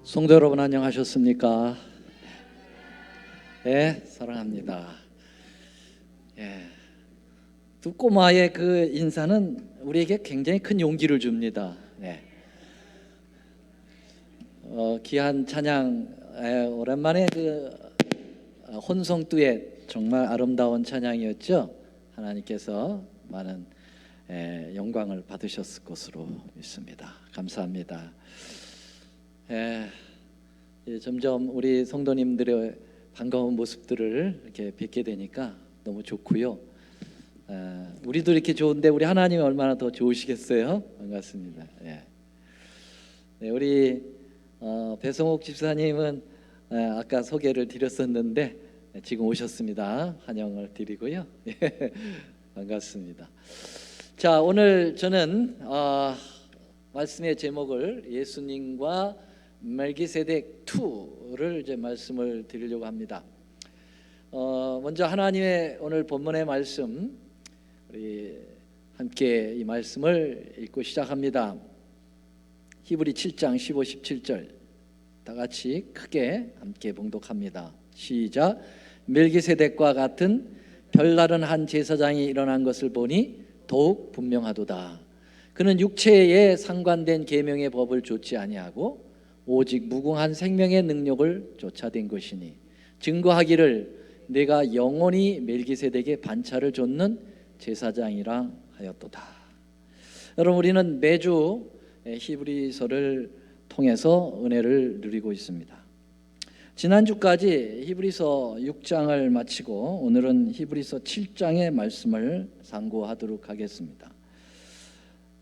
성도 여러분 안녕하셨습니까? 네, 사랑합니다. 예, 두 꼬마의 그 인사는 우리에게 굉장히 큰 용기를 줍니다. 네. 귀한 찬양, 오랜만에 그 혼성 듀엣 정말 아름다운 찬양이었죠. 하나님께서 많은 영광을 받으셨을 것으로 믿습니다. 감사합니다. 점점 우리 성도님들의 반가운 모습들을 이렇게 뵙게 되니까 너무 좋고요. 우리도 이렇게 좋은데 우리 하나님이 얼마나 더 좋으시겠어요? 반갑습니다. 네, 우리 배성옥 집사님은 아까 소개를 드렸었는데 지금 오셨습니다. 환영을 드리고요. 반갑습니다. 자, 오늘 저는 말씀의 제목을 예수님과 멜기세덱 2를 이제 말씀을 드리려고 합니다. 먼저 하나님의 오늘 본문의 말씀, 우리 함께 이 말씀을 읽고 시작합니다. 히브리 7장 15, 17절 다 같이 크게 함께 봉독합니다. 시작. 멜기세덱과 같은 별다른 한 제사장이 일어난 것을 보니 더욱 분명하도다. 그는 육체에 상관된 계명의 법을 좇지 아니하고 오직 무궁한 생명의 능력을 쫓아낸 것이니 증거하기를 내가 영원히 멜기세덱의 반차를 좇는 제사장이라 하였도다. 여러분, 우리는 매주 히브리서를 통해서 은혜를 누리고 있습니다. 지난주까지 히브리서 6장을 마치고 오늘은 히브리서 7장의 말씀을 상고하도록 하겠습니다.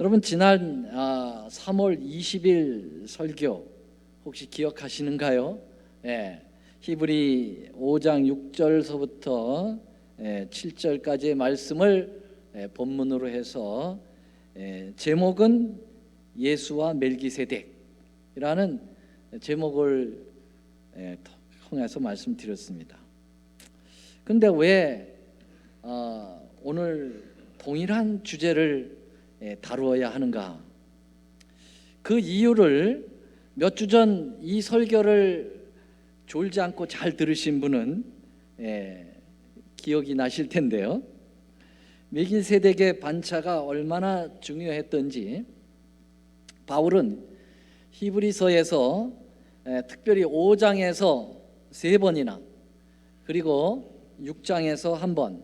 여러분, 지난 3월 20일 설교 혹시 기억하시는가요? 히브리 5장 6절서부터 7절까지의 말씀을 본문으로 해서 제목은 예수와 멜기세덱이라는 제목을 통해서 말씀드렸습니다. 근데 왜 오늘 동일한 주제를 다루어야 하는가? 그 이유를 몇 주 전 이 설교를 졸지 않고 잘 들으신 분은 기억이 나실 텐데요. 멜기세덱의 반차가 얼마나 중요했던지 바울은 히브리서에서 특별히 5장에서 3번이나 그리고 6장에서 1번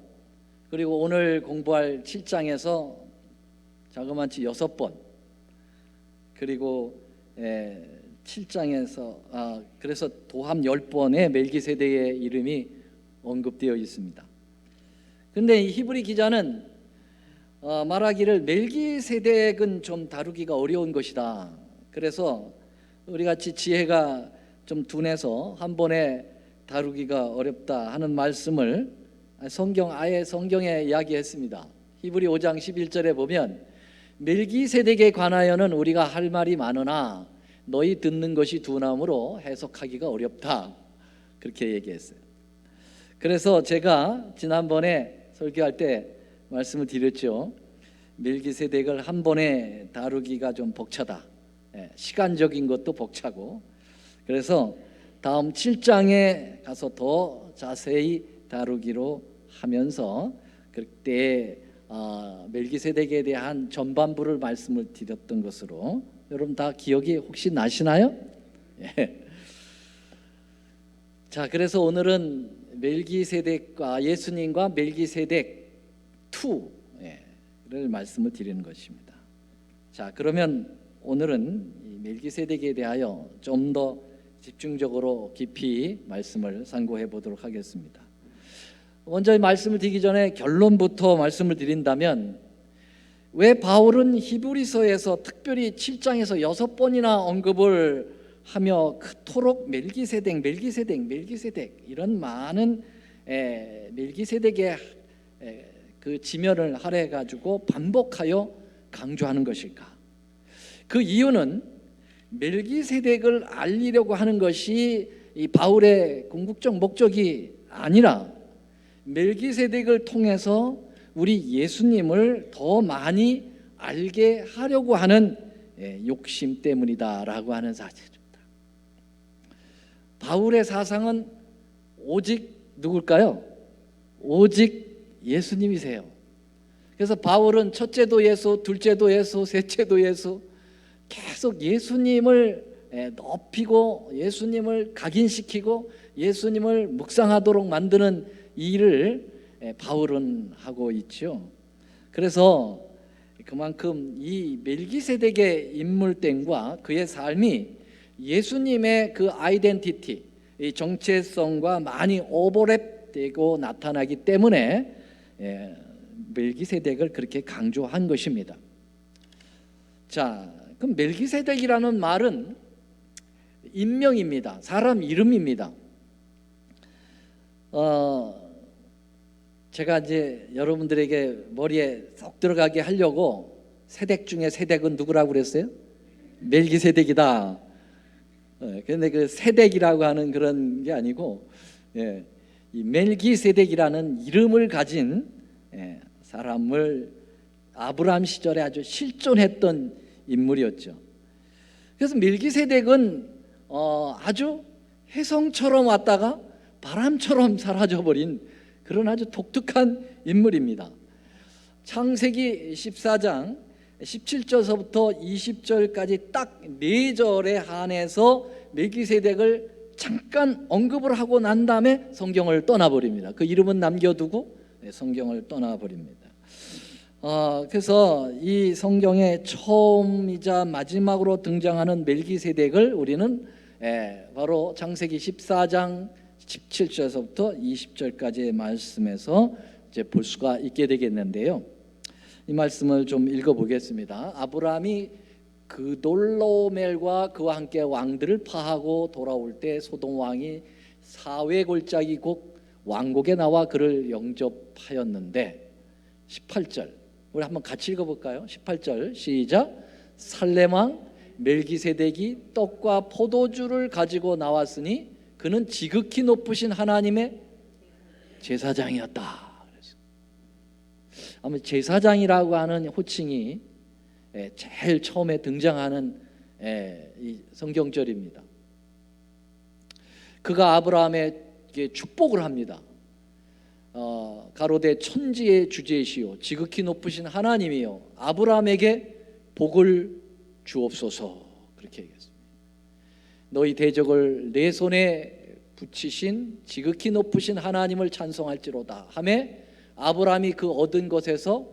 그리고 오늘 공부할 7장에서 자그마치 6번 그리고 7장에서 그래서 도합 10번의 멜기세덱의 이름이 언급되어 있습니다. 근데 이 히브리 기자는 말하기를 멜기세덱은 좀 다루기가 어려운 것이다. 그래서 우리 같이 지혜가 좀 둔해서 한 번에 다루기가 어렵다 하는 말씀을 아예 성경에 이야기했습니다. 히브리 5장 11절에 보면 멜기세덱에 관하여는 우리가 할 말이 많으나 너희 듣는 것이 둔함으로 해석하기가 어렵다, 그렇게 얘기했어요. 그래서 제가 지난번에 설교할 때 말씀을 드렸죠. 멜기세덱을 한 번에 다루기가 좀 벅차다. 시간적인 것도 벅차고. 그래서 다음 7장에 가서 더 자세히 다루기로 하면서 그때 멜기세덱에 대한 전반부를 말씀을 드렸던 것으로 여러분 다 기억이 혹시 나시나요? 자, 그래서 오늘은 멜기세덱과 예수님과 멜기세덱 2를 말씀을 드리는 것입니다. 자, 그러면 오늘은 이 멜기세덱에 대하여 좀 더 집중적으로 깊이 말씀을 상고해 보도록 하겠습니다. 먼저 이 말씀을 드리기 전에 결론부터 말씀을 드린다면 왜 바울은 히브리서에서 특별히 7장에서 6번이나 언급을 하며 그토록 멜기세덱 이런 많은 멜기세덱의 그 지면을 할애해 가지고 반복하여 강조하는 것일까? 그 이유는 멜기세덱을 알리려고 하는 것이 이 바울의 궁극적 목적이 아니라 멜기세덱을 통해서 우리 예수님을 더 많이 알게 하려고 하는 욕심 때문이다라고 하는 사실입니다. 바울의 사상은 오직 누굴까요? 오직 예수님이세요. 그래서 바울은 첫째도 예수, 둘째도 예수, 셋째도 예수, 계속 예수님을 높이고 예수님을 각인시키고 예수님을 묵상하도록 만드는 일을 바울은 하고 있죠. 그래서 그만큼 이 멜기세덱의 인물됨과 그의 삶이 예수님의 그 아이덴티티, 이 정체성과 많이 오버랩되고 나타나기 때문에 멜기세덱을 그렇게 강조한 것입니다. 자, 그럼 멜기세덱이라는 말은 인명입니다. 사람 이름입니다. 제가 이제 여러분들에게 머리에 쏙 들어가게 하려고 세덱 중에 세덱은 누구라고 그랬어요? 멜기세덱이다. 그런데 그 세덱이라고 하는 그런 게 아니고, 이 멜기세덱이라는 이름을 가진 사람을 아브라함 시절에 아주 실존했던 인물이었죠. 그래서 멜기세덱은 아주 혜성처럼 왔다가 바람처럼 사라져버린 그런 아주 독특한 인물입니다. 창세기 14장 17절서부터 20절까지 딱 4절에 한해서 멜기세덱을 잠깐 언급을 하고 난 다음에 성경을 떠나버립니다. 그 이름은 남겨두고 성경을 떠나버립니다. 그래서 이 성경의 처음이자 마지막으로 등장하는 멜기세덱을 우리는 바로 창세기 14장 17절에서부터 20절까지의 말씀에서 이제 볼 수가 있게 되겠는데요. 이 말씀을 좀 읽어보겠습니다. 아브라함이 그돌로멜과 그와 함께 왕들을 파하고 돌아올 때 소돔 왕이 사회골짜기 곡 왕국에 나와 그를 영접하였는데 18절 우리 한번 같이 읽어볼까요? 18절 시작. 살렘 왕 멜기세덱이 떡과 포도주를 가지고 나왔으니 그는 지극히 높으신 하나님의 제사장이었다. 아마 제사장이라고 하는 호칭이 제일 처음에 등장하는 이 성경절입니다. 그가 아브라함에게 축복을 합니다. 가로되 천지의 주제시오 지극히 높으신 하나님이요 아브라함에게 복을 주옵소서. 그렇게 얘기했습니다. 너희 대적을 내 손에 붙이신 지극히 높으신 하나님을 찬송할지로다 하매 아브라함이 그 얻은 것에서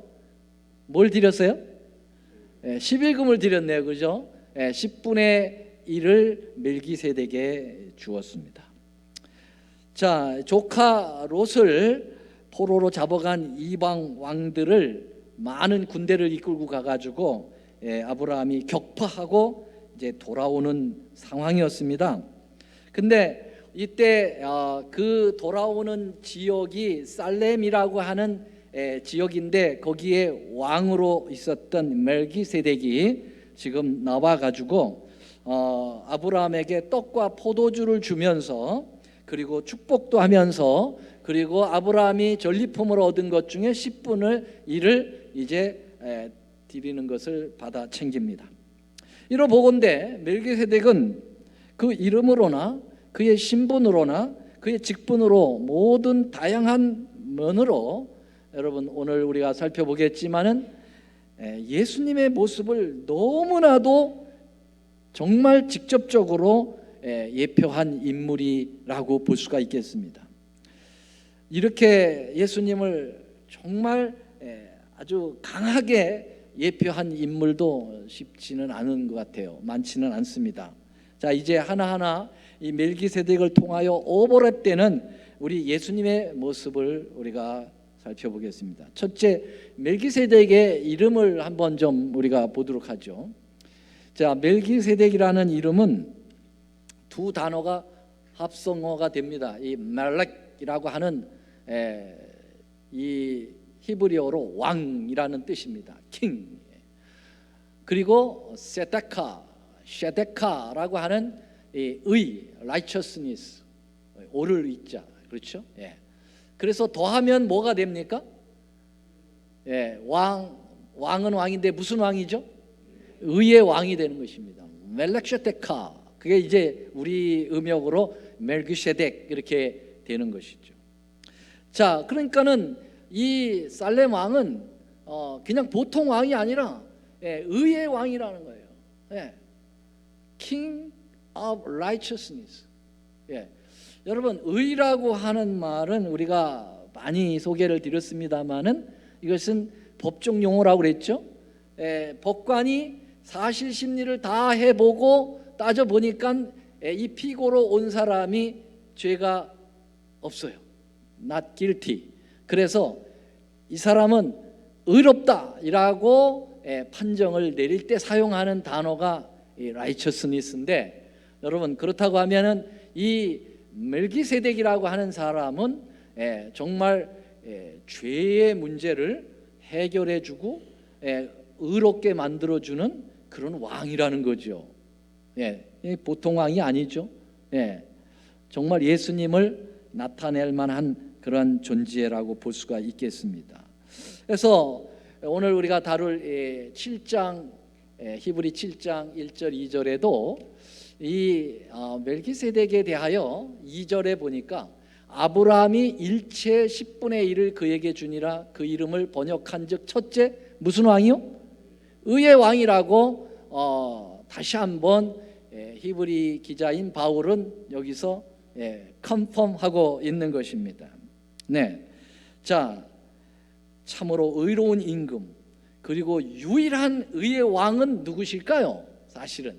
뭘 드렸어요? 11금을 드렸네요. 그죠? 10분의 1을 멜기세덱에 주었습니다. 자, 조카 롯을 포로로 잡아간 이방 왕들을 많은 군대를 이끌고 가가지고 아브라함이 격파하고 이제 돌아오는 상황이었습니다. 근데 이때 그 돌아오는 지역이 살렘이라고 하는 지역인데 거기에 왕으로 있었던 멜기세덱이 지금 나와가지고 아브라함에게 떡과 포도주를 주면서 그리고 축복도 하면서 그리고 아브라함이 전리품으로 얻은 것 중에 10분의 1을 이제 드리는 것을 받아 챙깁니다. 이러 보건대 멜기세덱은 그 이름으로나 그의 신분으로나 그의 직분으로 모든 다양한 면으로 여러분 오늘 우리가 살펴보겠지만은 예수님의 모습을 너무나도 정말 직접적으로 예표한 인물이라고 볼 수가 있겠습니다. 이렇게 예수님을 정말 아주 강하게 예표한 인물도 쉽지는 않은 것 같아요. 많지는 않습니다. 자, 이제 하나하나 이 멜기세덱을 통하여 오버랩되는 우리 예수님의 모습을 우리가 살펴보겠습니다. 첫째, 멜기세덱의 이름을 한번 좀 우리가 보도록 하죠. 자, 멜기세덱이라는 이름은 두 단어가 합성어가 됩니다. 이 멜렉이라고 하는 이 히브리어로 왕이라는 뜻입니다. king. 그리고 셰데카라고 하는 의, righteousness, 옳을 의자, 그렇죠? 그래서 더하면 뭐가 됩니까? 왕은 왕인데 무슨 왕이죠? 의의 왕이 되는 것입니다. 멜렉 셰데카. 그게 이제 우리 음역으로 멜기세덱 이렇게 되는 것이죠. 자, 그러니까는 이 살렘 왕은 그냥 보통 왕이 아니라 의의 왕이라는 거예요. King of Righteousness. 여러분, 의라고 하는 말은 우리가 많이 소개를 드렸습니다만은 이것은 법적 용어라고 그랬죠. 법관이 사실 심리를 다 해보고 따져보니까 이 피고로 온 사람이 죄가 없어요. Not guilty. 그래서 이 사람은 의롭다라고 판정을 내릴 때 사용하는 단어가 righteousness인데, 여러분 그렇다고 하면은 이 멜기세덱이라고 하는 사람은 정말 죄의 문제를 해결해주고 의롭게 만들어주는 그런 왕이라는 거죠. 보통 왕이 아니죠. 정말 예수님을 나타낼 만한 그런 존재라고 볼 수가 있겠습니다. 그래서 오늘 우리가 다룰 7장 히브리 7장 1절 2절에도 이 멜기세덱에 대하여 2절에 보니까 아브라함이 일체 10분의 1을 그에게 주니라. 그 이름을 번역한 즉 첫째 무슨 왕이요? 의의 왕이라고 다시 한번 히브리 기자인 바울은 여기서 컨펌하고 있는 것입니다. 자, 참으로 의로운 임금 그리고 유일한 의의 왕은 누구실까요? 사실은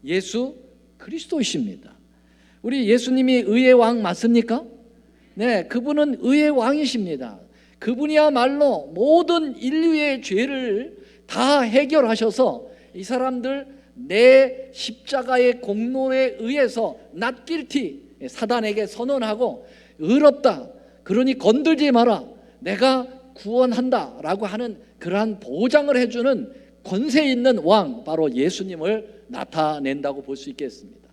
예수 그리스도이십니다. 우리 예수님이 의의 왕 맞습니까? 그분은 의의 왕이십니다. 그분이야말로 모든 인류의 죄를 다 해결하셔서 이 사람들 내 십자가의 공로에 의해서 not guilty, 사단에게 선언하고 의롭다, 그러니 건들지 마라, 내가 구원한다 라고 하는 그러한 보장을 해주는 권세 있는 왕, 바로 예수님을 나타낸다고 볼 수 있겠습니다.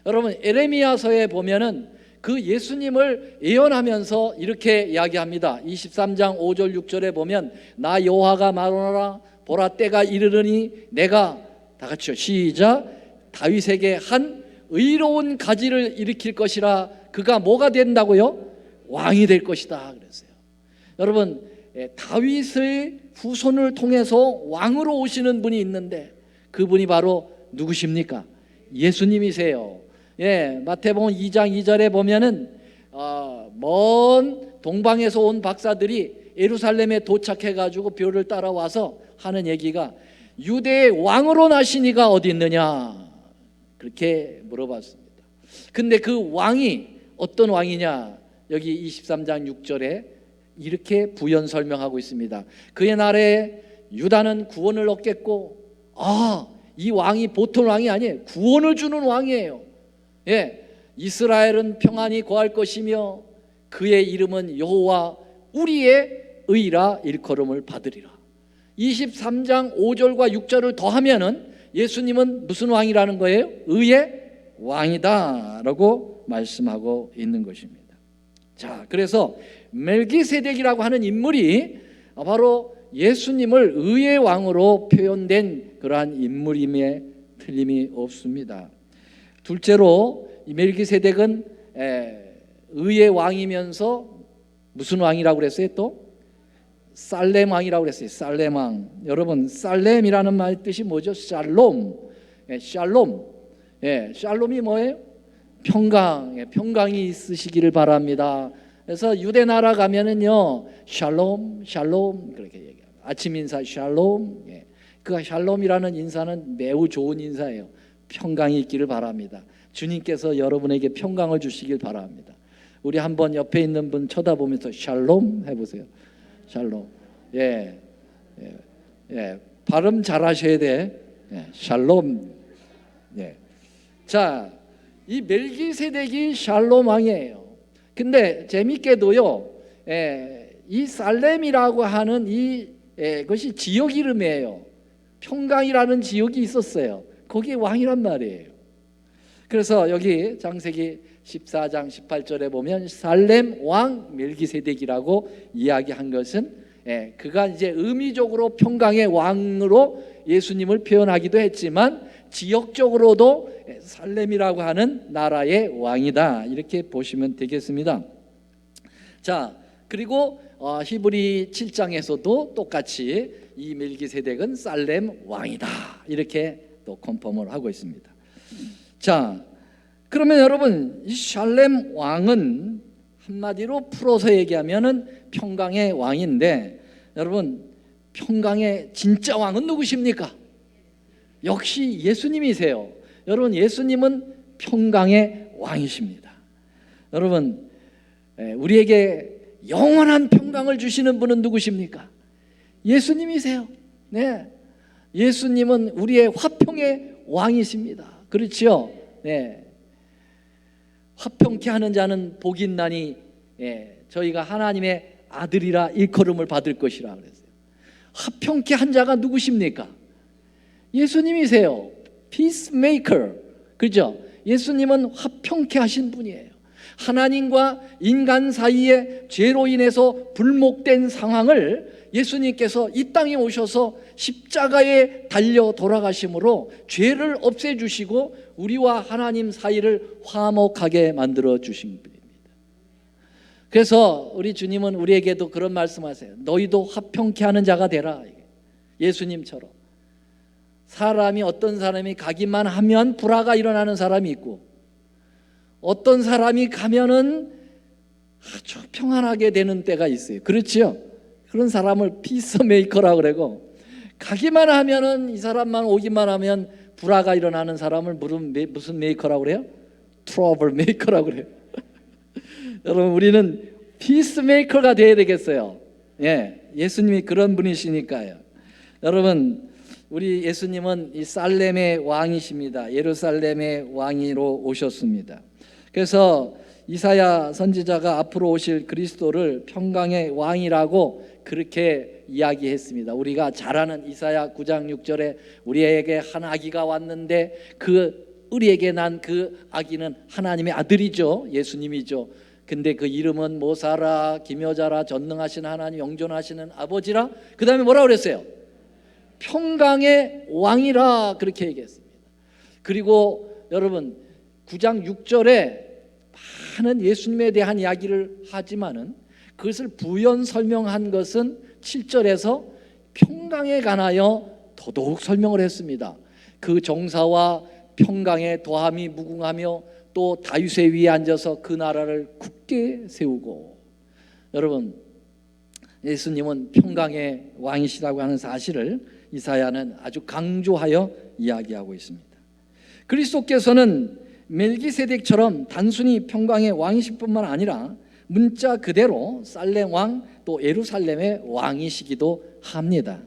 여러분, 에레미야서에 보면은 그 예수님을 예언하면서 이렇게 이야기합니다. 23장 5절 6절에 보면 나 여호와가 말하노라 보라 때가 이르르니 내가, 다 같이요, 시작, 다윗에게 한 의로운 가지를 일으킬 것이라. 그가 뭐가 된다고요? 왕이 될 것이다 그랬어요. 여러분, 다윗의 후손을 통해서 왕으로 오시는 분이 있는데 그분이 바로 누구십니까? 예수님이세요. 마태복음 2장 2절에 보면은 먼 동방에서 온 박사들이 예루살렘에 도착해 가지고 벼를 따라와서 하는 얘기가 유대의 왕으로 나시니가 어디 있느냐 그렇게 물어봤습니다. 근데 그 왕이 어떤 왕이냐, 여기 23장 6절에 이렇게 부연 설명하고 있습니다. 그의 날에 유다는 구원을 얻겠고, 이 왕이 보통 왕이 아니에요. 구원을 주는 왕이에요. 이스라엘은 평안히 거할 것이며 그의 이름은 여호와 우리의 의라 일컬음을 받으리라. 23장 5절과 6절을 더하면은 예수님은 무슨 왕이라는 거예요? 의의 왕이다 라고 말씀하고 있는 것입니다. 자, 그래서 멜기세덱이라고 하는 인물이 바로 예수님을 의의 왕으로 표현된 그러한 인물임에 틀림이 없습니다. 둘째로 이 멜기세덱은 의의 왕이면서 무슨 왕이라고 그랬어요? 또 살렘 왕이라고 그랬어요. 살렘 왕. 여러분, 살렘이라는 말 뜻이 뭐죠? 샬롬. 샬롬. 샬롬이 뭐예요? 평강. 평강이 있으시기를 바랍니다. 그래서 유대 나라 가면은요, 샬롬, 샬롬 그렇게 얘기해요. 아침 인사 샬롬. 그 샬롬이라는 인사는 매우 좋은 인사예요. 평강이 있기를 바랍니다. 주님께서 여러분에게 평강을 주시길 바랍니다. 우리 한번 옆에 있는 분 쳐다보면서 샬롬 해보세요. 샬롬. 발음 잘하셔야 돼. 샬롬. 자, 이 멜기세덱이 샬롬 왕이에요. 근데 재밌게도요, 이 살렘이라고 하는 것이 지역 이름이에요. 평강이라는 지역이 있었어요. 거기에 왕이란 말이에요. 그래서 여기 창세기 14장 18절에 보면 살렘 왕 멜기세덱이라고 이야기한 것은 그가 이제 의미적으로 평강의 왕으로 예수님을 표현하기도 했지만 지역적으로도 살렘이라고 하는 나라의 왕이다, 이렇게 보시면 되겠습니다. 자, 그리고 히브리 7장에서도 똑같이 이 멜기세덱은 살렘 왕이다, 이렇게 또 컨펌을 하고 있습니다. 자, 그러면 여러분, 이 살렘 왕은 한마디로 풀어서 얘기하면은 평강의 왕인데, 여러분, 평강의 진짜 왕은 누구십니까? 역시 예수님이세요. 여러분, 예수님은 평강의 왕이십니다. 여러분, 우리에게 영원한 평강을 주시는 분은 누구십니까? 예수님이세요. 네, 예수님은 우리의 화평의 왕이십니다. 그렇죠? 네, 화평케 하는 자는 복이 있나니, 저희가 하나님의 아들이라 일컬음을 받을 것이라 그랬어요. 화평케 한 자가 누구십니까? 예수님이세요. 피스메이커. 그죠? 예수님은 화평케 하신 분이에요. 하나님과 인간 사이에 죄로 인해서 불목된 상황을 예수님께서 이 땅에 오셔서 십자가에 달려 돌아가심으로 죄를 없애주시고 우리와 하나님 사이를 화목하게 만들어 주신 분입니다. 그래서 우리 주님은 우리에게도 그런 말씀하세요. 너희도 화평케 하는 자가 되라. 예수님처럼. 어떤 사람이 가기만 하면 불화가 일어나는 사람이 있고, 어떤 사람이 가면은 아주 평안하게 되는 때가 있어요. 그렇죠? 그런 사람을 피스메이커라고 그러고, 가기만 하면은, 이 사람만 오기만 하면 불화가 일어나는 사람을 무슨 메이커라고 그래요? 트러블 메이커라고 그래요. 여러분, 우리는 피스메이커가 되어야 되겠어요. 예수님이 그런 분이시니까요. 여러분, 우리 예수님은 이 살렘의 왕이십니다. 예루살렘의 왕으로 오셨습니다. 그래서 이사야 선지자가 앞으로 오실 그리스도를 평강의 왕이라고 그렇게 이야기했습니다. 우리가 잘 아는 이사야 9장 6절에 우리에게 한 아기가 왔는데 우리에게 난 그 아기는 하나님의 아들이죠. 예수님이죠. 근데 그 이름은 모사라, 기묘자라, 전능하신 하나님, 영존하시는 아버지라. 그 다음에 뭐라고 그랬어요? 평강의 왕이라, 그렇게 얘기했습니다. 그리고 여러분, 9장 6절에 많은 예수님에 대한 이야기를 하지만은 그것을 부연 설명한 것은 7절에서 평강에 관하여 더더욱 설명을 했습니다. 그 정사와 평강의 도함이 무궁하며 또 다윗의 위에 앉아서 그 나라를 굳게 세우고. 여러분, 예수님은 평강의 왕이시라고 하는 사실을 이사야는 아주 강조하여 이야기하고 있습니다. 그리스도께서는 멜기세덱처럼 단순히 평강의 왕이실 뿐만 아니라 문자 그대로 살렘 왕, 또 예루살렘의 왕이시기도 합니다.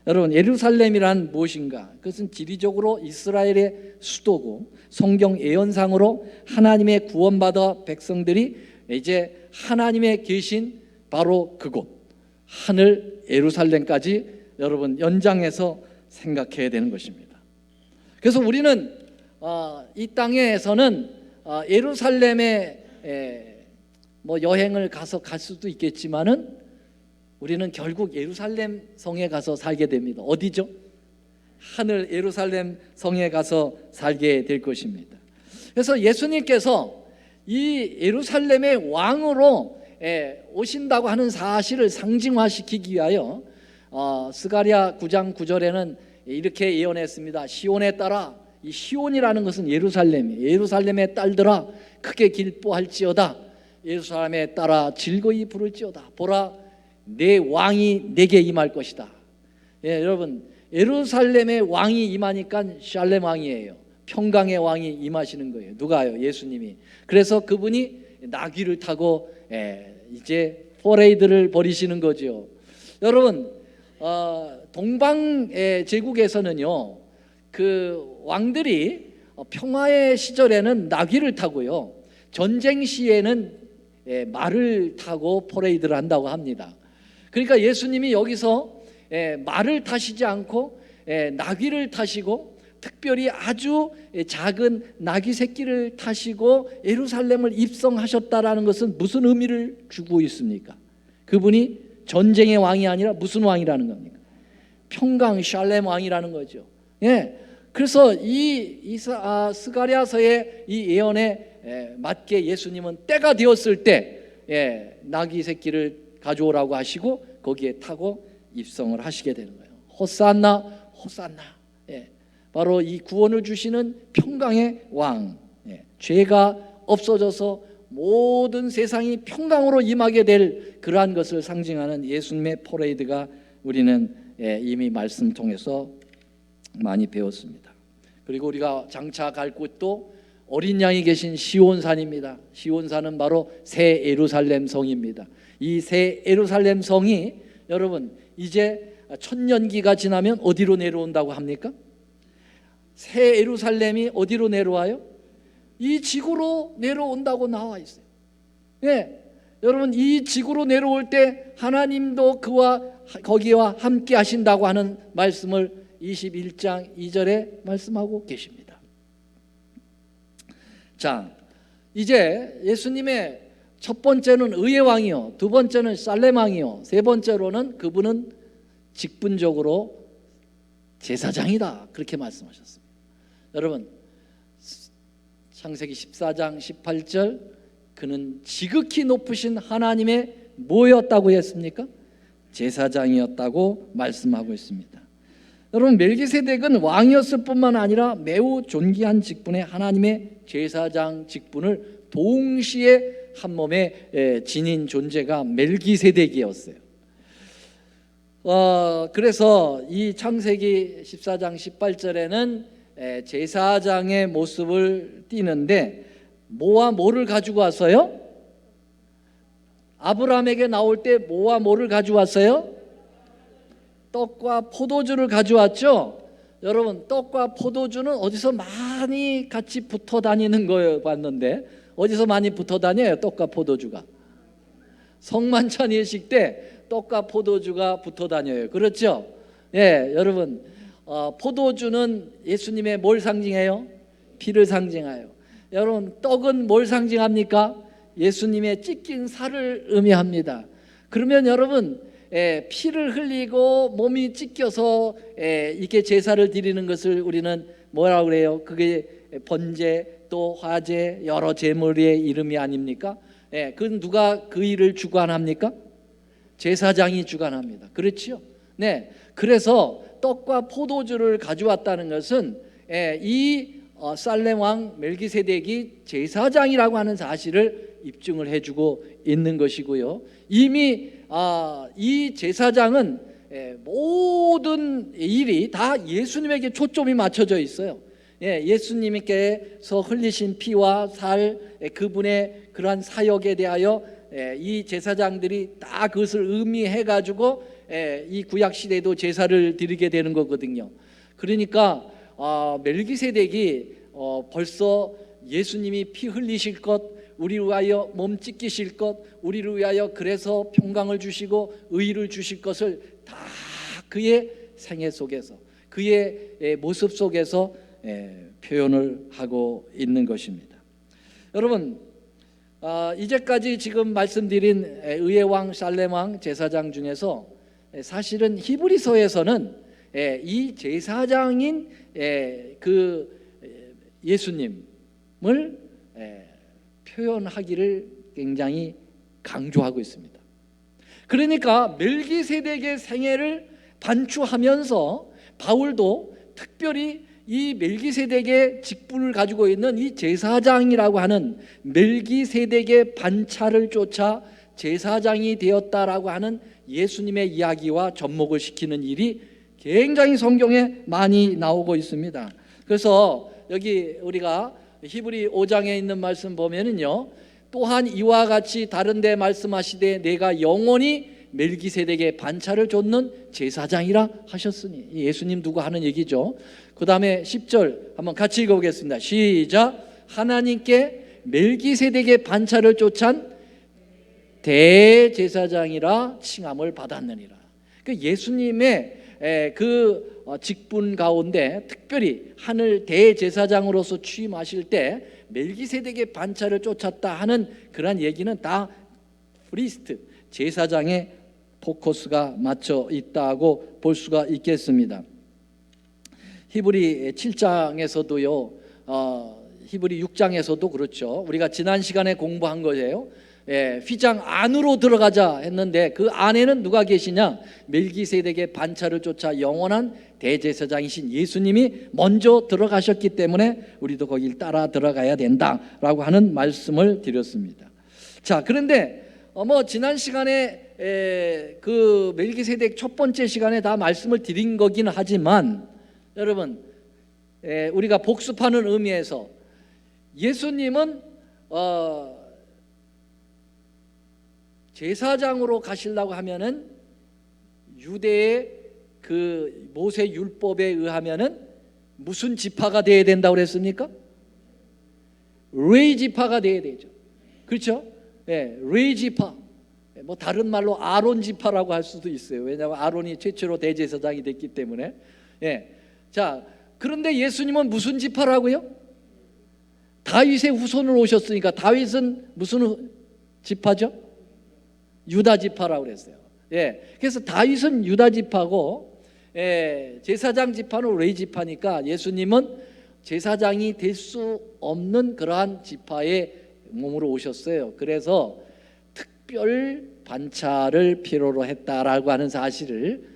여러분, 예루살렘이란 무엇인가? 그것은 지리적으로 이스라엘의 수도고, 성경 예언상으로 하나님의 구원받아 백성들이 이제 하나님의 계신 바로 그곳, 하늘 예루살렘까지 여러분 연장해서 생각해야 되는 것입니다. 그래서 우리는 이 땅에서는 예루살렘에 여행을 갈 수도 있겠지만은 우리는 결국 예루살렘 성에 가서 살게 됩니다. 어디죠? 하늘 예루살렘 성에 가서 살게 될 것입니다. 그래서 예수님께서 이 예루살렘의 왕으로 오신다고 하는 사실을 상징화시키기 위하여 스가랴 9장 9절에는 이렇게 예언했습니다. 시온에 따라, 이 시온이라는 것은 예루살렘이에요. 예루살렘의 딸들아 크게 기뻐할지어다. 예루살렘에 따라 즐거이 부를지어다. 보라, 내 왕이 내게 임할 것이다. 여러분, 예루살렘의 왕이 임하니까 샬렘 왕이에요. 평강의 왕이 임하시는 거예요. 누가요? 예수님이. 그래서 그분이 나귀를 타고 이제 퍼레이드를 벌이시는 거죠. 여러분, 동방 제국에서는요, 그 왕들이 평화의 시절에는 나귀를 타고요, 전쟁 시에는 말을 타고 퍼레이드를 한다고 합니다. 그러니까 예수님이 여기서 말을 타시지 않고 나귀를 타시고, 특별히 아주 작은 나귀 새끼를 타시고 예루살렘을 입성하셨다라는 것은 무슨 의미를 주고 있습니까? 그분이 전쟁의 왕이 아니라 무슨 왕이라는 겁니까? 평강 샬렘 왕이라는 거죠. 그래서 스가랴서의 이 예언에 맞게 예수님은 때가 되었을 때 나귀 새끼를 가져오라고 하시고 거기에 타고 입성을 하시게 되는 거예요. 호산나 호산나. 바로 이 구원을 주시는 평강의 왕, 죄가 없어져서 모든 세상이 평강으로 임하게 될 그러한 것을 상징하는 예수님의 퍼레이드가 우리는 이미 말씀 통해서 많이 배웠습니다. 그리고 우리가 장차 갈 곳도 어린 양이 계신 시온산입니다. 시온산은 바로 새 예루살렘 성입니다. 이 새 예루살렘 성이 여러분 이제 천년기가 지나면 어디로 내려온다고 합니까? 새 예루살렘이 어디로 내려와요? 이 지구로 내려온다고 나와 있어요. 여러분 이 지구로 내려올 때 하나님도 거기와 함께 하신다고 하는 말씀을 21장 2절에 말씀하고 계십니다. 자, 이제 예수님의 첫 번째는 의의 왕이요, 두 번째는 살렘 왕이요, 세 번째로는 그분은 직분적으로 제사장이다, 그렇게 말씀하셨습니다. 여러분 창세기 14장 18절, 그는 지극히 높으신 하나님의 뭐였다고 했습니까? 제사장이었다고 말씀하고 있습니다. 여러분 멜기세덱은 왕이었을 뿐만 아니라 매우 존귀한 직분의 하나님의 제사장 직분을 동시에 한 몸에 지닌 존재가 멜기세덱이었어요. 그래서 이 창세기 14장 18절에는 제사장의 모습을 띠는데 뭐와 뭐를 가지고 왔어요? 아브라함에게 나올 때 뭐와 뭐를 가지고 왔어요? 떡과 포도주를 가져왔죠. 여러분 떡과 포도주는 어디서 많이 같이 붙어 다니는 거예요 봤는데, 어디서 많이 붙어 다녀요? 떡과 포도주가 성만찬 예식 때 떡과 포도주가 붙어 다녀요. 그렇죠? 여러분 포도주는 예수님의 뭘 상징해요? 피를 상징해요. 여러분 떡은 뭘 상징합니까? 예수님의 찢긴 살을 의미합니다. 그러면 여러분 피를 흘리고 몸이 찢겨서 이렇게 제사를 드리는 것을 우리는 뭐라고 그래요? 그게 번제 또 화제 여러 제물의 이름이 아닙니까? 그건 누가 그 일을 주관합니까? 제사장이 주관합니다. 그렇지요? 그래서 떡과 포도주를 가져왔다는 것은 이 살렘 왕 멜기세덱이 제사장이라고 하는 사실을 입증을 해주고 있는 것이고요. 이미 이 제사장은 모든 일이 다 예수님에게 초점이 맞춰져 있어요. 예수님께서 흘리신 피와 살, 그분의 그러한 사역에 대하여 이 제사장들이 다 그것을 의미해 가지고 이 구약 시대에도 제사를 드리게 되는 거거든요. 그러니까 멜기세덱이 벌써 예수님이 피 흘리실 것, 우리를 위하여 몸 찢기실 것, 우리를 위하여 그래서 평강을 주시고 의를 주실 것을 다 그의 생애 속에서, 그의 모습 속에서 표현을 하고 있는 것입니다. 여러분 이제까지 지금 말씀드린 의의 왕, 살렘 왕, 제사장 중에서 사실은 히브리서에서는 이 제사장인 그 예수님을 표현하기를 굉장히 강조하고 있습니다. 그러니까 멜기세덱의 생애를 반추하면서 바울도 특별히 이 멜기세덱의 직분을 가지고 있는 이 제사장이라고 하는 멜기세덱의 반차를 쫓아 제사장이 되었다라고 하는 예수님의 이야기와 접목을 시키는 일이 굉장히 성경에 많이 나오고 있습니다. 그래서 여기 우리가 히브리 5장에 있는 말씀 보면은요, 또한 이와 같이 다른 데 말씀하시되 내가 영원히 멜기세덱의 반차를 좇는 제사장이라 하셨으니, 예수님 두고 하는 얘기죠. 그 다음에 10절 한번 같이 읽어보겠습니다. 시작. 하나님께 멜기세덱의 반차를 쫓은 대제사장이라 칭함을 받았느니라. 그 예수님의 그 직분 가운데 특별히 하늘 대제사장으로서 취임하실 때 멜기세덱의 반차를 쫓았다 하는 그런 얘기는 다 프리스트, 제사장의 포커스가 맞춰 있다고 볼 수가 있겠습니다. 히브리 7장에서도요, 히브리 6장에서도 그렇죠. 우리가 지난 시간에 공부한 거예요. 휘장 안으로 들어가자 했는데 그 안에는 누가 계시냐? 멜기세덱의 반차를 쫓아 영원한 대제사장이신 예수님이 먼저 들어가셨기 때문에 우리도 거길 따라 들어가야 된다라고 하는 말씀을 드렸습니다. 자, 그런데 지난 시간에 그 멜기세덱 첫 번째 시간에 다 말씀을 드린 거긴 하지만 여러분, 우리가 복습하는 의미에서 예수님은 제사장으로 가시려고 하면은 유대의 그 모세 율법에 의하면은 무슨 지파가 돼야 된다고 그랬습니까? 레위 지파가 돼야 되죠. 그렇죠? 레위 지파. 뭐 다른 말로 아론 지파라고 할 수도 있어요. 왜냐하면 아론이 최초로 대제사장이 됐기 때문에. 자, 그런데 예수님은 무슨 지파라고요? 다윗의 후손으로 오셨으니까 다윗은 무슨 지파죠? 유다 지파라고 그랬어요. 그래서 다윗은 유다 지파고 제사장 지파는 레위 지파니까 예수님은 제사장이 될 수 없는 그러한 지파의 몸으로 오셨어요. 그래서 특별 반차를 필요로 했다라고 하는 사실을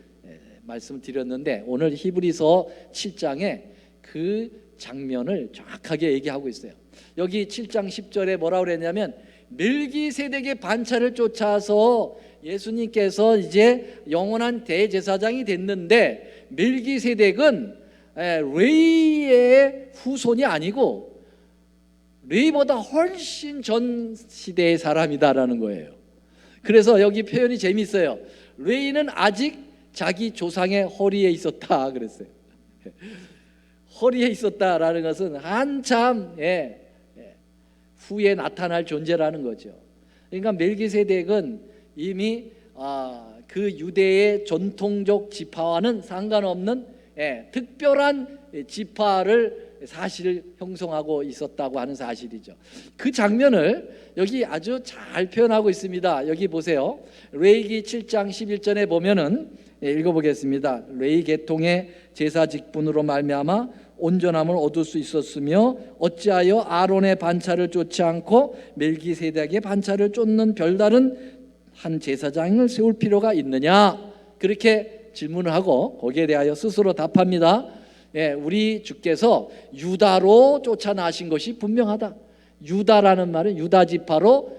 말씀드렸는데 오늘 히브리서 7장에 그 장면을 정확하게 얘기하고 있어요. 여기 7장 10절에 뭐라고 그랬냐면 멜기세덱의 반차를 쫓아서 예수님께서 이제 영원한 대제사장이 됐는데 멜기세덱은 레위의 후손이 아니고 레위보다 훨씬 전 시대의 사람이다라는 거예요. 그래서 여기 표현이 재미있어요. 레위는 아직 자기 조상의 허리에 있었다 그랬어요. 허리에 있었다라는 것은 한참 후에 나타날 존재라는 거죠. 그러니까 멜기세덱은 이미 그 유대의 전통적 지파와는 상관없는 특별한 지파를 사실 형성하고 있었다고 하는 사실이죠. 그 장면을 여기 아주 잘 표현하고 있습니다. 여기 보세요. 레위기 7장 11절에 보면은 읽어보겠습니다. 레위 계통의 제사 직분으로 말미암아 온전함을 얻을 수 있었으며 어찌하여 아론의 반차를 쫓지 않고 멜기세덱의 반차를 쫓는 별다른 한 제사장을 세울 필요가 있느냐? 그렇게 질문을 하고 거기에 대하여 스스로 답합니다. 우리 주께서 유다로 쫓아나신 것이 분명하다. 유다라는 말은 유다 지파로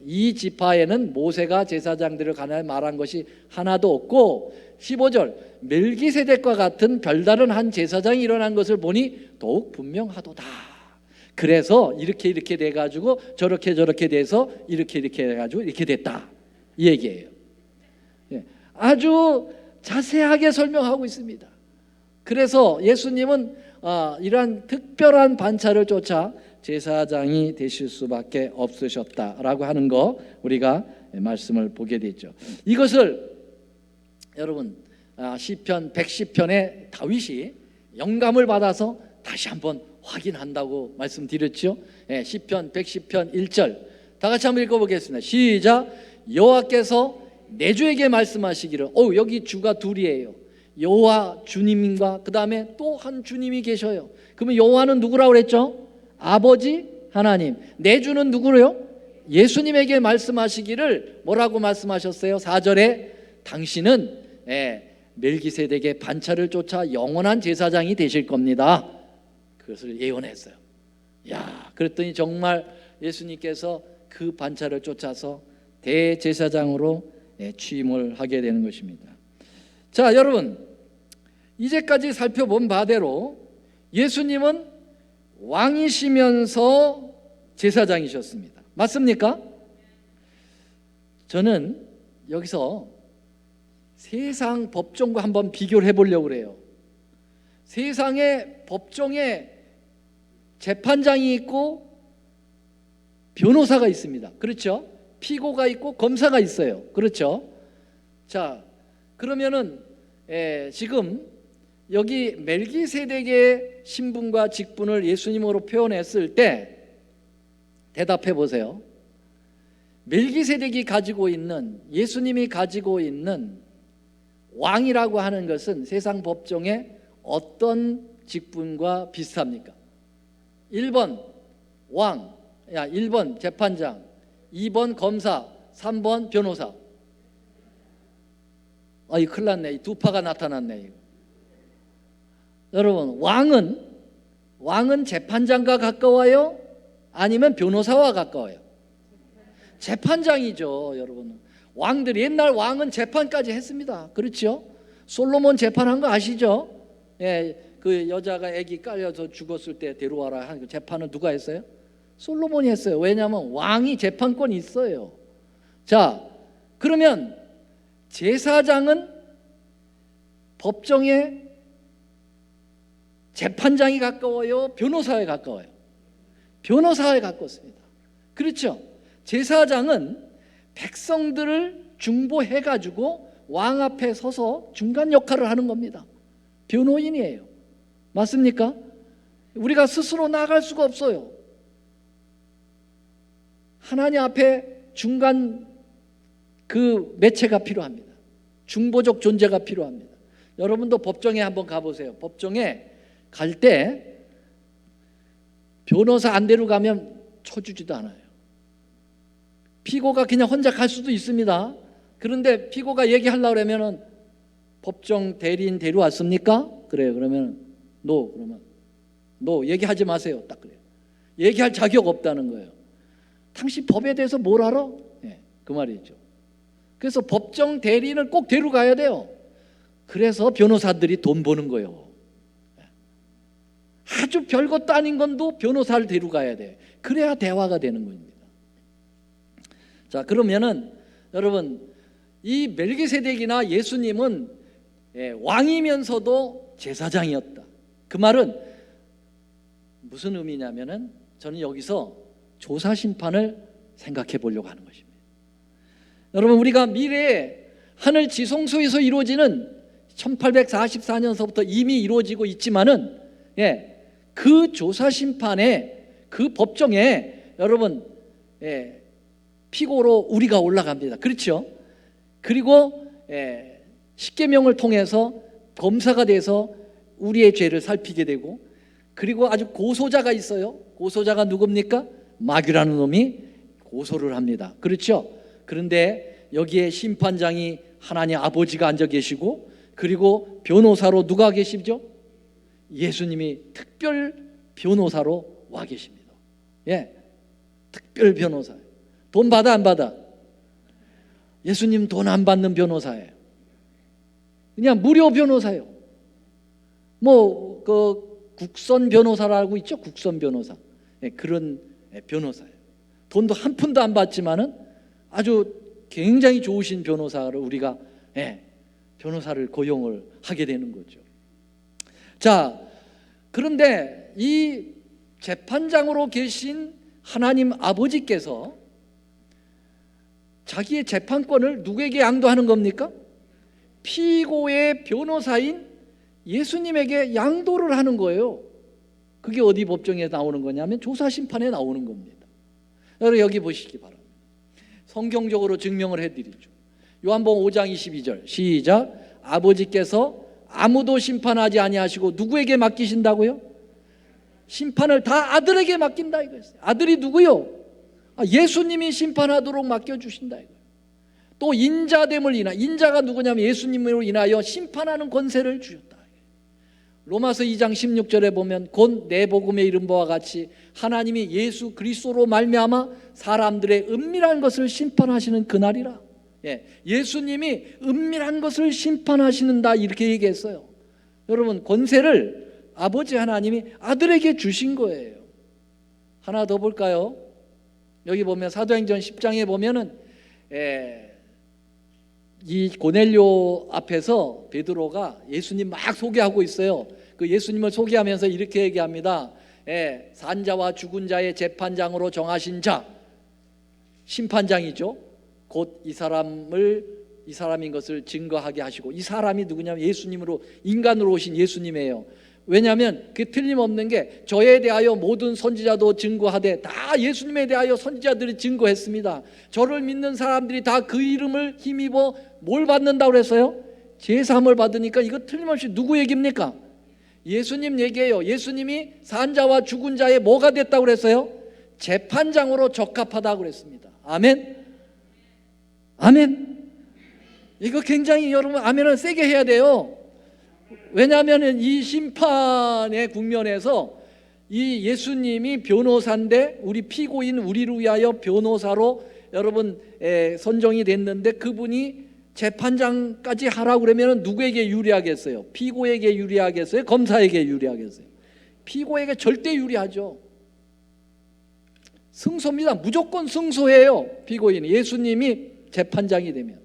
이 지파에는 모세가 제사장들을 가나 말한 것이 하나도 없고 15절 멜기세덱과 같은 별다른 한 제사장이 일어난 것을 보니 더욱 분명하도다. 그래서 이렇게 돼가지고 저렇게 돼서 이렇게 돼가지고 이렇게 됐다 이 얘기예요. 아주 자세하게 설명하고 있습니다. 그래서 예수님은 이러한 특별한 반차를 쫓아 제사장이 되실 수밖에 없으셨다라고 하는 거 우리가 말씀을 보게 되죠. 이것을 여러분 시편 110편에 다윗이 영감을 받아서 다시 한번 확인한다고 말씀드렸죠. 시편 110편 1절 다 같이 한번 읽어보겠습니다. 시작. 여호와께서 내 주에게 말씀하시기를 여기 주가 둘이에요. 여호와 주님과 그 다음에 또 한 주님이 계셔요. 그러면 여호와는 누구라고 그랬죠? 아버지 하나님. 내 주는 누구래요? 예수님에게 말씀하시기를 뭐라고 말씀하셨어요? 4절에 당신은 멜기세덱의 반차를 쫓아 영원한 제사장이 되실 겁니다. 그것을 예언했어요. 그랬더니 정말 예수님께서 그 반차를 쫓아서 대제사장으로 취임을 하게 되는 것입니다. 자, 여러분 이제까지 살펴본 바대로 예수님은 왕이시면서 제사장이셨습니다. 맞습니까? 저는 여기서 세상 법정과 한번 비교를 해보려고 그래요. 세상의 법정에 재판장이 있고 변호사가 있습니다. 그렇죠? 피고가 있고 검사가 있어요. 그렇죠? 자, 그러면은 지금 여기 멜기세덱의 신분과 직분을 예수님으로 표현했을 때 대답해 보세요. 멜기세덱이 가지고 있는, 예수님이 가지고 있는 왕이라고 하는 것은 세상 법정에 어떤 직분과 비슷합니까? 1번 왕, 1번 재판장, 2번 검사, 3번 변호사. 이 큰일 났네. 이 두 파가 나타났네. 이거. 여러분, 왕은 재판장과 가까워요? 아니면 변호사와 가까워요? 재판장이죠, 여러분. 왕들이, 옛날 왕은 재판까지 했습니다. 그렇죠? 솔로몬 재판한 거 아시죠? 그 여자가 아기 깔려서 죽었을 때 데려와라 하는 그 재판은 누가 했어요? 솔로몬이 했어요. 왜냐하면 왕이 재판권이 있어요. 자, 그러면 제사장은 법정에 재판장이 가까워요? 변호사에 가까워요? 변호사에 가깝습니다. 그렇죠? 제사장은 백성들을 중보해가지고 왕 앞에 서서 중간 역할을 하는 겁니다. 변호인이에요. 맞습니까? 우리가 스스로 나갈 수가 없어요. 하나님 앞에 중간 그 매체가 필요합니다. 중보적 존재가 필요합니다. 여러분도 법정에 한번 가보세요. 법정에 갈 때 변호사 안 데려가면 쳐주지도 않아요. 피고가 그냥 혼자 갈 수도 있습니다. 그런데 피고가 얘기하려고 그러면은 법정 대리인 데려왔습니까? 그래요. 그러면 그러면 얘기하지 마세요. 딱 그래요. 얘기할 자격 없다는 거예요. 당신 법에 대해서 뭘 알아? 그 말이죠. 그래서 법정 대리인을 꼭 데려가야 돼요. 그래서 변호사들이 돈 버는 거예요. 아주 별것도 아닌 건도 변호사를 데려가야 돼. 그래야 대화가 되는 겁니다. 자, 그러면은 여러분, 이 멜기세덱이나 예수님은 왕이면서도 제사장이었다. 그 말은 무슨 의미냐면은 저는 여기서 조사 심판을 생각해 보려고 하는 것입니다. 여러분, 우리가 미래에 하늘 지성소에서 이루어지는 1844년서부터 이미 이루어지고 있지만은 그 조사 심판에 그 법정에 여러분 피고로 우리가 올라갑니다. 그렇죠? 그리고 십계명을 통해서 검사가 돼서 우리의 죄를 살피게 되고, 그리고 아주 고소자가 있어요. 고소자가 누굽니까? 마귀라는 놈이 고소를 합니다. 그렇죠? 그런데 여기에 심판장이 하나님 아버지가 앉아 계시고, 그리고 변호사로 누가 계시죠? 예수님이 특별 변호사로 와 계십니다. 특별 변호사. 돈 받아 안 받아? 예수님 돈 안 받는 변호사예요. 그냥 무료 변호사예요. 그 국선 변호사라고 있죠? 국선 변호사. 그런 변호사예요. 돈도 한 푼도 안 받지만은 아주 굉장히 좋으신 변호사를 우리가 변호사를 고용을 하게 되는 거죠. 자, 그런데 이 재판장으로 계신 하나님 아버지께서 자기의 재판권을 누구에게 양도하는 겁니까? 피고의 변호사인 예수님에게 양도를 하는 거예요. 그게 어디 법정에 나오는 거냐면 조사심판에 나오는 겁니다. 여러분, 여기 보시기 바랍니다. 성경적으로 증명을 해드리죠. 요한복음 5장 22절 시작. 아버지께서 아무도 심판하지 아니하시고 누구에게 맡기신다고요? 심판을 다 아들에게 맡긴다 이거였어요. 아들이 누구요? 예수님이 심판하도록 맡겨주신다 이거예요. 또 인자됨을 인하여, 인자가 누구냐면 예수님으로 인하여 심판하는 권세를 주셨다. 로마서 2장 16절에 보면 곧 내 복음에 이른 바와 같이 하나님이 예수 그리스도로 말미암아 사람들의 은밀한 것을 심판하시는 그날이라. 예수님이 은밀한 것을 심판하시는다 이렇게 얘기했어요. 여러분, 권세를 아버지 하나님이 아들에게 주신 거예요. 하나 더 볼까요? 여기 보면 사도행전 10장에 보면은 이 고넬료 앞에서 베드로가 예수님 막 소개하고 있어요. 그 예수님을 소개하면서 이렇게 얘기합니다. 산자와 죽은 자의 재판장으로 정하신 자, 심판장이죠. 곧 이 사람인 것을 증거하게 하시고, 이 사람이 누구냐면 예수님으로, 인간으로 오신 예수님이에요. 왜냐하면 그 틀림없는 게 저에 대하여 모든 선지자도 증거하되, 다 예수님에 대하여 선지자들이 증거했습니다. 저를 믿는 사람들이 다 그 이름을 힘입어 뭘 받는다고 그랬어요? 제사함을 받으니까 이거 틀림없이 누구 얘기입니까? 예수님 얘기해요. 예수님이 산자와 죽은 자의 뭐가 됐다고 그랬어요? 재판장으로 적합하다고 그랬습니다. 아멘. 아멘. 이거 굉장히 여러분 아멘을 세게 해야 돼요. 왜냐하면 이 심판의 국면에서 이 예수님이 변호사인데 우리 피고인 우리를 위하여 변호사로 여러분 선정이 됐는데 그분이 재판장까지 하라고 그러면 누구에게 유리하겠어요? 피고에게 유리하겠어요? 검사에게 유리하겠어요? 피고에게 절대 유리하죠. 승소입니다. 무조건 승소해요. 피고인이 예수님이 재판장이 되면.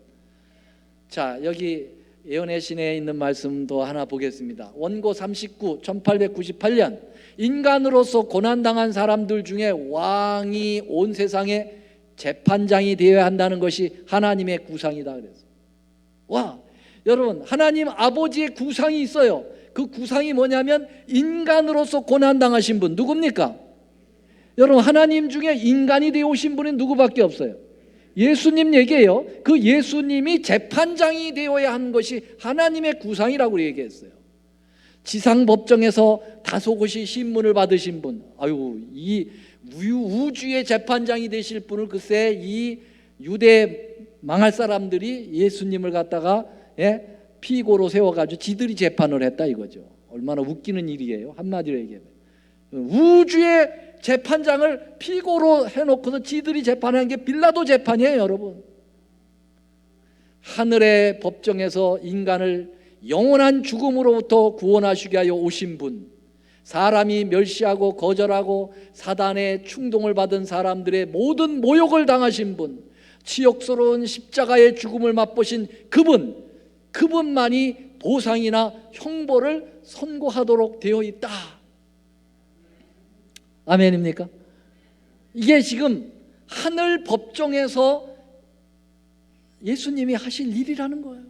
자, 여기 예언의 신에 있는 말씀도 하나 보겠습니다. 원고 39 1898년 인간으로서 고난당한 사람들 중에 왕이 온 세상에 재판장이 되어야 한다는 것이 하나님의 구상이다 그랬어요. 와, 여러분 하나님 아버지의 구상이 있어요. 그 구상이 뭐냐면 인간으로서 고난당하신 분 누굽니까? 여러분 하나님 중에 인간이 되어 오신 분은 누구밖에 없어요? 예수님 얘기해요. 그 예수님이 재판장이 되어야 하는 것이 하나님의 구상이라고 얘기했어요. 지상법정에서 다소곳이 신문을 받으신 분, 아유 이 우주의 재판장이 되실 분을 글쎄 이 유대 망할 사람들이 예수님을 갖다가 피고로 세워가지고 지들이 재판을 했다 이거죠. 얼마나 웃기는 일이에요. 한마디로 얘기하면 우주의 재판장을 피고로 해놓고서 지들이 재판한 게 빌라도 재판이에요. 여러분 하늘의 법정에서 인간을 영원한 죽음으로부터 구원하시기 위하여 오신 분, 사람이 멸시하고 거절하고 사단의 충동을 받은 사람들의 모든 모욕을 당하신 분, 치욕스러운 십자가의 죽음을 맛보신 그분만이 보상이나 형벌을 선고하도록 되어 있다. 아멘입니까? 이게 지금 하늘 법정에서 예수님이 하실 일이라는 거예요.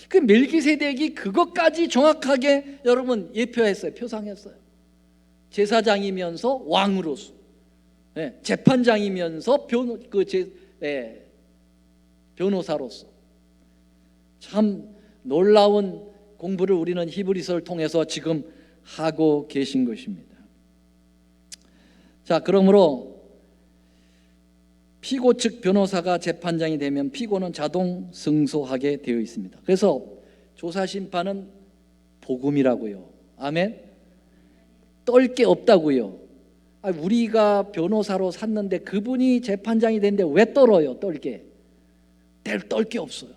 그 멜기세덱이 그것까지 정확하게 여러분 예표했어요. 표상했어요. 제사장이면서 왕으로서, 재판장이면서 변호사로서 참 놀라운 공부를 우리는 히브리서를 통해서 지금 하고 계신 것입니다. 자, 그러므로 피고 측 변호사가 재판장이 되면 피고는 자동 승소하게 되어 있습니다. 그래서 조사심판은 복음이라고요. 아멘. 떨 게 없다고요. 우리가 변호사로 샀는데 그분이 재판장이 됐는데 왜 떨어요? 떨 게 없어요.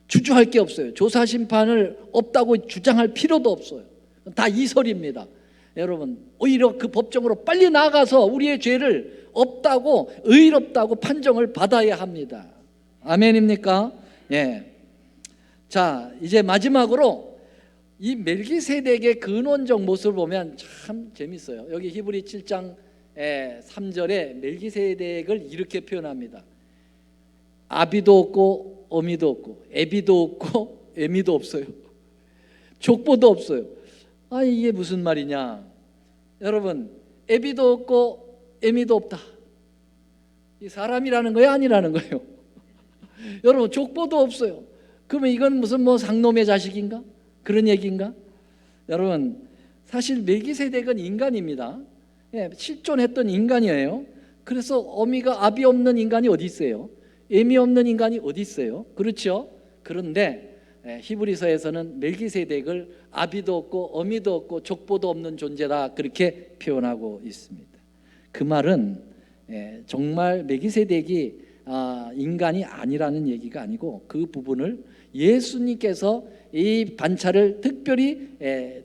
주저할 게 없어요. 조사심판을 없다고 주장할 필요도 없어요. 다 이설입니다. 여러분 오히려 그 법정으로 빨리 나가서 우리의 죄를 없다고 의롭다고 판정을 받아야 합니다. 아멘입니까? 예. 자, 이제 마지막으로 이 멜기세덱의 근원적 모습을 보면 참 재밌어요. 여기 히브리 7장 3절에 멜기세덱을 이렇게 표현합니다. 아비도 없고 어미도 없고 애비도 없고 애미도 없어요. 족보도 없어요. 이게 무슨 말이냐? 여러분 애비도 없고 애미도 없다. 이 사람이라는 거예요? 아니라는 거예요? 여러분 족보도 없어요. 그러면 이건 무슨 상놈의 자식인가? 그런 얘기인가? 여러분 사실 멜기세덱은 인간입니다. 실존했던 인간이에요. 그래서 어미가 아비 없는 인간이 어디 있어요? 애미 없는 인간이 어디 있어요? 그렇죠? 그런데 히브리서에서는 멜기세덱을 아비도 없고 어미도 없고 족보도 없는 존재다 그렇게 표현하고 있습니다. 그 말은 정말 멜기세덱이 인간이 아니라는 얘기가 아니고 그 부분을 예수님께서 이 반차를 특별히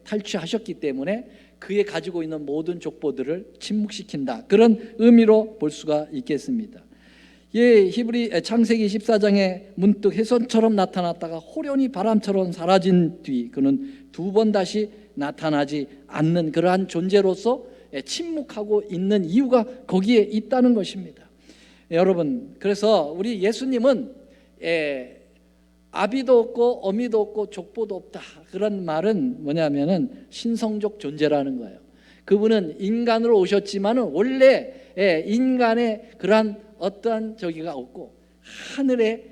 탈취하셨기 때문에 그에 가지고 있는 모든 족보들을 침묵시킨다 그런 의미로 볼 수가 있겠습니다. 히브리 창세기 14장에 문득 혜선처럼 나타났다가 호련히 바람처럼 사라진 뒤 그는 두 번 다시 나타나지 않는 그러한 존재로서 침묵하고 있는 이유가 거기에 있다는 것입니다. 여러분 그래서 우리 예수님은 아비도 없고 어미도 없고 족보도 없다 그런 말은 뭐냐면은 신성적 존재라는 거예요. 그분은 인간으로 오셨지만은 원래 인간의 그러한 어떠한 저기가 없고 하늘의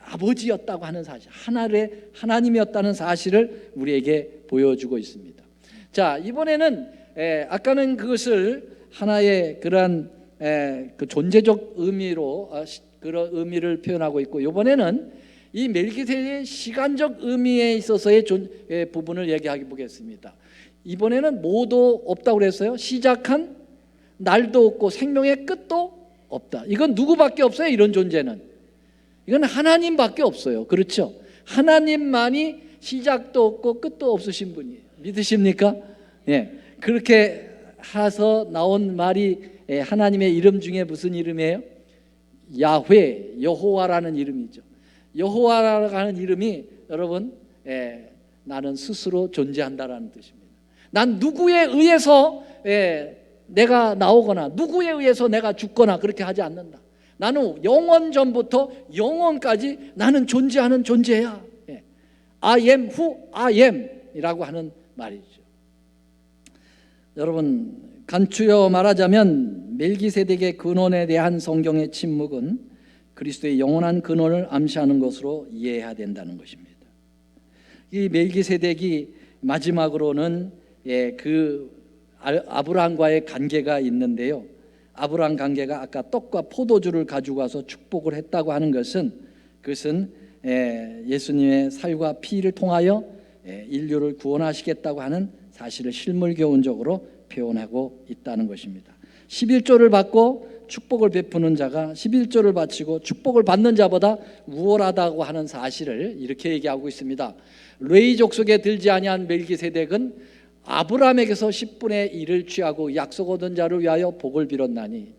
아버지였다고 하는 사실, 하나의 하나님이었다는 사실을 우리에게 보여주고 있습니다. 자, 이번에는 아까는 그것을 하나의 그러한 그 존재적 의미로 그런 의미를 표현하고 있고, 이번에는 이 멜기세덱의 시간적 의미에 있어서의 부분을 얘기해 보겠습니다. 이번에는 뭐도 없다고 그랬어요. 시작한 날도 없고 생명의 끝도 없다. 이건 누구밖에 없어요. 이런 존재는 이건 하나님밖에 없어요. 그렇죠? 하나님만이 시작도 없고 끝도 없으신 분이에요. 믿으십니까? 예. 그렇게 해서 나온 말이 하나님의 이름 중에 무슨 이름이에요? 야훼, 여호와라는 이름이죠. 여호와라는 이름이 여러분 나는 스스로 존재한다라는 뜻입니다. 난 누구에 의해서 내가 나오거나 누구에 의해서 내가 죽거나 그렇게 하지 않는다. 나는 영원 전부터 영원까지 나는 존재하는 존재야. I am who I am 이라고 하는 말이죠. 여러분, 간추려 말하자면 멜기세덱의 근원에 대한 성경의 침묵은 그리스도의 영원한 근원을 암시하는 것으로 이해해야 된다는 것입니다. 이 멜기세덱이 마지막으로는 그 아브라함과의 관계가 있는데요. 아브라함 관계가 아까 떡과 포도주를 가지고 와서 축복을 했다고 하는 것은 그것은 예수님의 살과 피를 통하여 인류를 구원하시겠다고 하는 사실을 실물교훈적으로 표현하고 있다는 것입니다. 11조를 받고 축복을 베푸는 자가 11조를 바치고 축복을 받는 자보다 우월하다고 하는 사실을 이렇게 얘기하고 있습니다. 레위 족속에 들지 아니한 멜기세덱은 아브라함에게서 10분의 1을 취하고 약속 얻은 자를 위하여 복을 빌었나니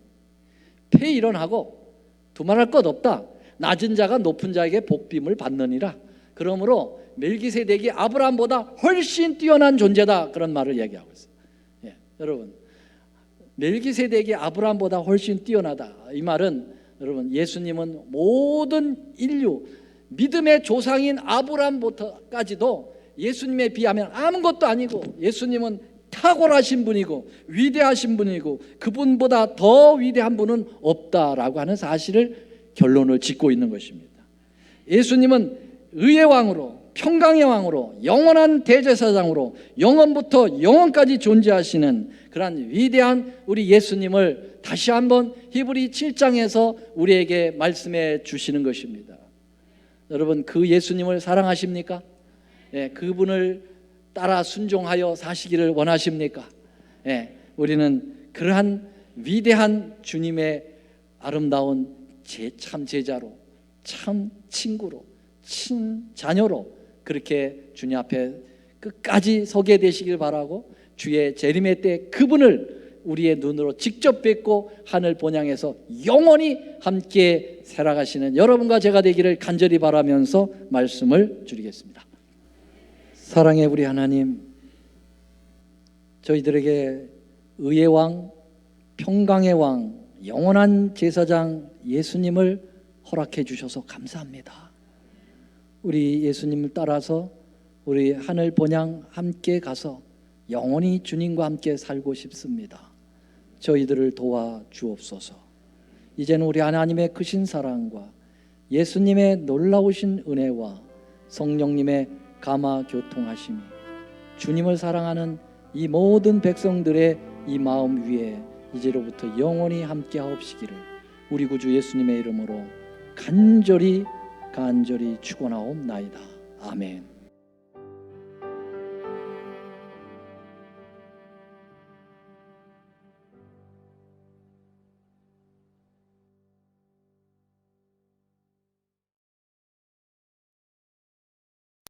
폐일언하고 두말할 것 없다. 낮은 자가 높은 자에게 복빔을 받느니라. 그러므로 멜기세덱이 아브라함보다 훨씬 뛰어난 존재다. 그런 말을 얘기하고 있어요. 여러분, 멜기세덱이 아브라함보다 훨씬 뛰어나다. 이 말은 여러분, 예수님은 모든 인류 믿음의 조상인 아브라함부터까지도 예수님에 비하면 아무것도 아니고 예수님은 탁월하신 분이고 위대하신 분이고 그분보다 더 위대한 분은 없다라고 하는 사실을 결론을 짓고 있는 것입니다. 예수님은 의의 왕으로 평강의 왕으로 영원한 대제사장으로 영원부터 영원까지 존재하시는 그러한 위대한 우리 예수님을 다시 한번 히브리 7장에서 우리에게 말씀해 주시는 것입니다. 여러분, 그 예수님을 사랑하십니까? 그분을 따라 순종하여 사시기를 원하십니까? 우리는 그러한 위대한 주님의 아름다운 참 제자로, 참 친구로, 친자녀로 그렇게 주님 앞에 끝까지 서게 되시길 바라고, 주의 재림의 때 그분을 우리의 눈으로 직접 뵙고 하늘 본향에서 영원히 함께 살아가시는 여러분과 제가 되기를 간절히 바라면서 말씀을 드리겠습니다. 사랑의 우리 하나님, 저희들에게 의의 왕, 평강의 왕, 영원한 제사장 예수님을 허락해 주셔서 감사합니다. 우리 예수님을 따라서 우리 하늘 본향 함께 가서 영원히 주님과 함께 살고 싶습니다. 저희들을 도와 주옵소서. 이제는 우리 하나님의 크신 사랑과 예수님의 놀라우신 은혜와 성령님의 감화 교통하심이 주님을 사랑하는 이 모든 백성들의 이 마음 위에 이제로부터 영원히 함께 하옵시기를 우리 구주 예수님의 이름으로 간절히 축원하옵나이다. 아멘.